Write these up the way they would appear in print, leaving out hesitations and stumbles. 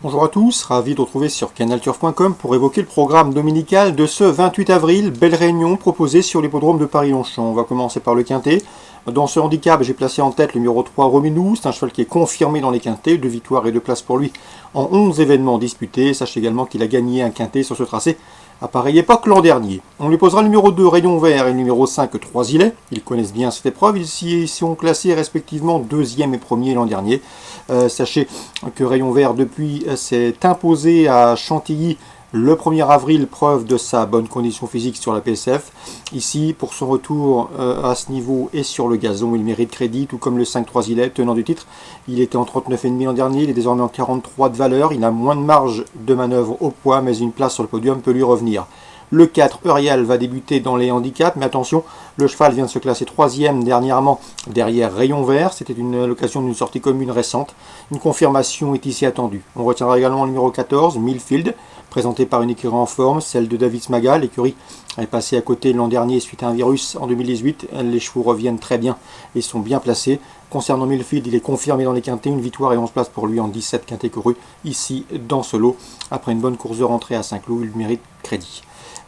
Bonjour à tous, ravi de retrouver sur canalturf.com pour évoquer le programme dominical de ce 28 avril. Belle réunion proposée sur l'hippodrome de Paris-Longchamp. On va commencer par le quintet. Dans ce handicap, j'ai placé en tête le numéro 3 Rominou. C'est un cheval qui est confirmé dans les quintets, 2 victoires et 2 places pour lui en 11 événements disputés. Sachez également qu'il a gagné un quintet sur ce tracé à pareille époque l'an dernier. On lui posera le numéro 2 Rayon Vert et le numéro 5 Trois-Îlets. Ils connaissent bien cette épreuve, ils y sont classés respectivement 2e et 1er l'an dernier. Sachez que Rayon Vert depuis s'est imposé à Chantilly le 1er avril, preuve de sa bonne condition physique sur la PSF. Ici, pour son retour à ce niveau et sur le gazon, il mérite crédit, tout comme le 5 Trois-Îlets, tenant du titre. Il était en 39,5 l'an dernier, il est désormais en 43 de valeur. Il a moins de marge de manœuvre au poids, mais une place sur le podium peut lui revenir. Le 4, Eurial, va débuter dans les handicaps, mais attention, le cheval vient de se classer 3e dernièrement derrière Rayon Vert. C'était l'occasion d'une sortie commune récente. Une confirmation est ici attendue. On retiendra également le numéro 14, Millfield, présenté par une écurie en forme, celle de David Smagal. L'écurie est passée à côté l'an dernier suite à un virus en 2018. Les chevaux reviennent très bien et sont bien placés. Concernant Millfield, il est confirmé dans les quintets, une victoire et 11 places pour lui en 17 quintets courus. Ici, dans ce lot, après une bonne course de rentrée à Saint-Cloud, il mérite crédit.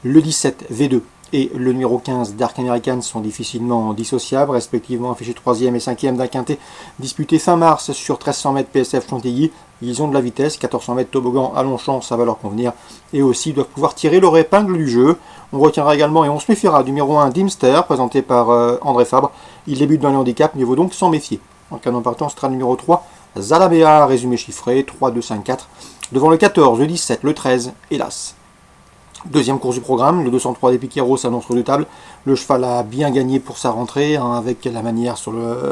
Le 17 V2 et le numéro 15 Dark American sont difficilement dissociables, respectivement affichés 3e et 5e d'un quintet disputé fin mars sur 1300 mètres PSF Chantilly. Ils ont de la vitesse, 1400 mètres toboggan à Longchamp, ça va leur convenir, et aussi doivent pouvoir tirer leur épingle du jeu. On retiendra également et on se méfiera du numéro 1 Dimster, présenté par André Fabre. Il débute dans les handicaps, mieux vaut donc s'en méfier. En cas d'empartant, ce sera le numéro 3 Zalabea, résumé chiffré, 3, 2, 5, 4, devant le 14, le 17, le 13, hélas. Deuxième course du programme, le 203 des Piqueros s'annonce redoutable. Le cheval a bien gagné pour sa rentrée, avec la manière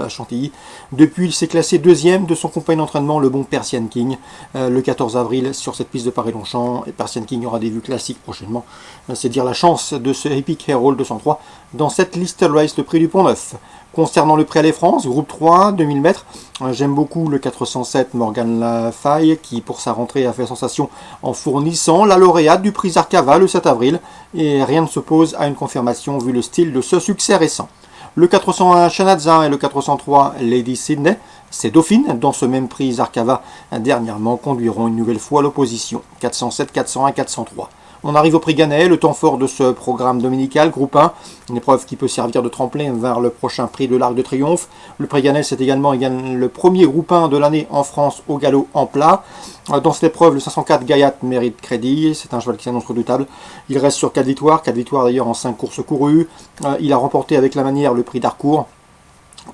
à Chantilly. Depuis, il s'est classé 2e de son compagnon d'entraînement, le bon Persian King, le 14 avril sur cette piste de Paris-Longchamp. Et Persian King aura des vues classiques prochainement. C'est dire la chance de ce Epic Herald 203 dans cette Listed Race, le prix du Pont-Neuf. Concernant le prix Aller France, groupe 3, 2000 mètres, j'aime beaucoup le 407 Morgan Lafaille qui pour sa rentrée a fait sensation en fournissant la lauréate du prix Zarkava le 7 avril et rien ne s'oppose à une confirmation vu le style de ce succès récent. Le 401 Shanazza et le 403 Lady Sydney, ces dauphines, dans ce même prix Zarkava dernièrement, conduiront une nouvelle fois l'opposition. 407, 401, 403. On arrive au prix Gannet, le temps fort de ce programme dominical, groupe 1, une épreuve qui peut servir de tremplin vers le prochain prix de l'Arc de Triomphe. Le prix Gannet, c'est également le premier groupe 1 de l'année en France au galop en plat. Dans cette épreuve, le 504 Gaillac mérite crédit, c'est un cheval qui s'annonce redoutable. Il reste sur 4 victoires d'ailleurs en 5 courses courues. Il a remporté avec la manière le prix d'Harcourt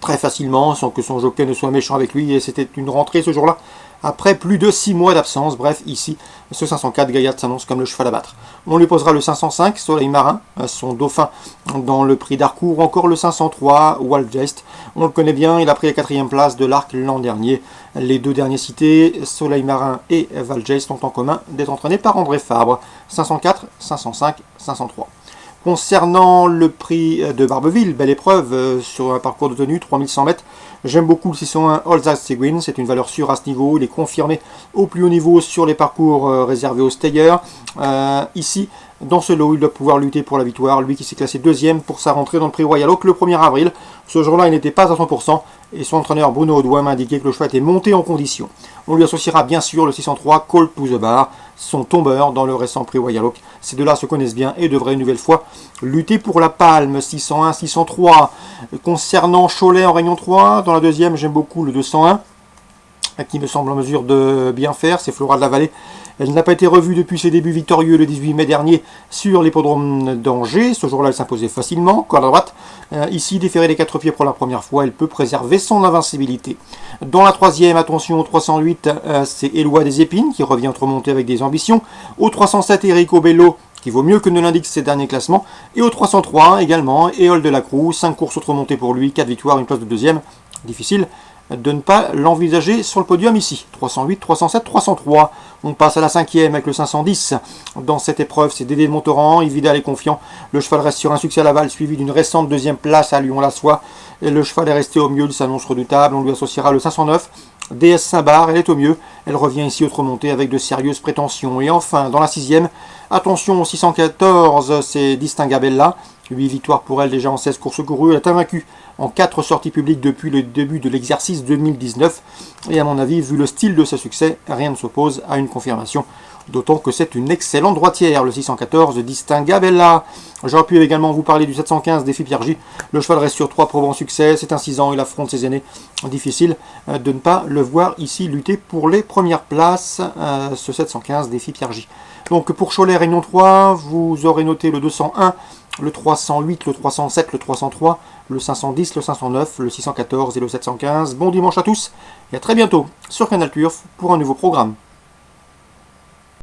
très facilement, sans que son jockey ne soit méchant avec lui, et c'était une rentrée ce jour-là, après plus de 6 mois d'absence. Bref, ici, ce 504 Gaillac s'annonce comme le cheval à battre. On lui posera le 505 Soleil Marin, son dauphin dans le prix d'Harcourt, ou encore le 503 Waldgeist. On le connaît bien, il a pris la 4e place de l'Arc l'an dernier. Les deux derniers cités, Soleil Marin et Waldgeist, ont en commun d'être entraînés par André Fabre. 504, 505, 503. Concernant le prix de Barbeville, belle épreuve sur un parcours de tenue, 3100 mètres. J'aime beaucoup le 601 Olzat Seguin, c'est une valeur sûre à ce niveau. Il est confirmé au plus haut niveau sur les parcours réservés aux stayers. Ici, dans ce lot, il doit pouvoir lutter pour la victoire. Lui qui s'est classé 2e pour sa rentrée dans le prix Royal Oak le 1er avril. Ce jour-là, il n'était pas à 100% et son entraîneur Bruno Audouin m'a indiqué que le cheval était monté en condition. On lui associera bien sûr le 603 Colt to the Bar, son tombeur dans le récent prix Royal Oak. Ces deux-là se connaissent bien et devraient une nouvelle fois lutter pour la palme. 601, 603. Concernant Cholet en Réunion 3, dans la deuxième, j'aime beaucoup le 201 qui me semble en mesure de bien faire, c'est Flora de la Vallée. Elle n'a pas été revue depuis ses débuts victorieux le 18 mai dernier sur l'hippodrome d'Angers. Ce jour-là, elle s'imposait facilement, corde à droite. Ici, déférée des 4 pieds pour la première fois, elle peut préserver son invincibilité. Dans la troisième, attention, au 308, c'est Éloi des Épines qui revient remonter avec des ambitions. Au 307, Erico Bello, qui vaut mieux que ne l'indiquent ses derniers classements. Et au 303 également, Éole de la Crue, 5 courses remontées pour lui, 4 victoires, une place de deuxième. Difficile de ne pas l'envisager sur le podium ici. 308, 307, 303. On passe à la 5e avec le 510. Dans cette épreuve, c'est Dédé de Montoran, il Vidal est confiant. Le cheval reste sur un succès à Laval, suivi d'une récente 2e place à Lyon-la-Soie. Le cheval est resté au mieux, il s'annonce redoutable. On lui associera le 509. DS Saint-Bar, elle est au mieux. Elle revient ici autre montée avec de sérieuses prétentions. Et enfin, dans la 6e, attention au 614, c'est Distingabella. 8 victoires pour elle déjà en 16 courses courues. Elle est invaincue en 4 sorties publiques depuis le début de l'exercice 2019. Et à mon avis, vu le style de ses succès, rien ne s'oppose à une confirmation. D'autant que c'est une excellente droitière, le 614 de Distingabella. J'aurais pu également vous parler du 715 défi Pierre J. Le cheval reste sur 3 probants succès, c'est un 6 ans, il affronte ses aînés. Difficile de ne pas le voir ici lutter pour les premières places, ce 715 défi Pierre J. Donc pour Cholet Réunion 3, vous aurez noté le 201, le 308, le 307, le 303, le 510, le 509, le 614 et le 715. Bon dimanche à tous et à très bientôt sur Canal Turf pour un nouveau programme.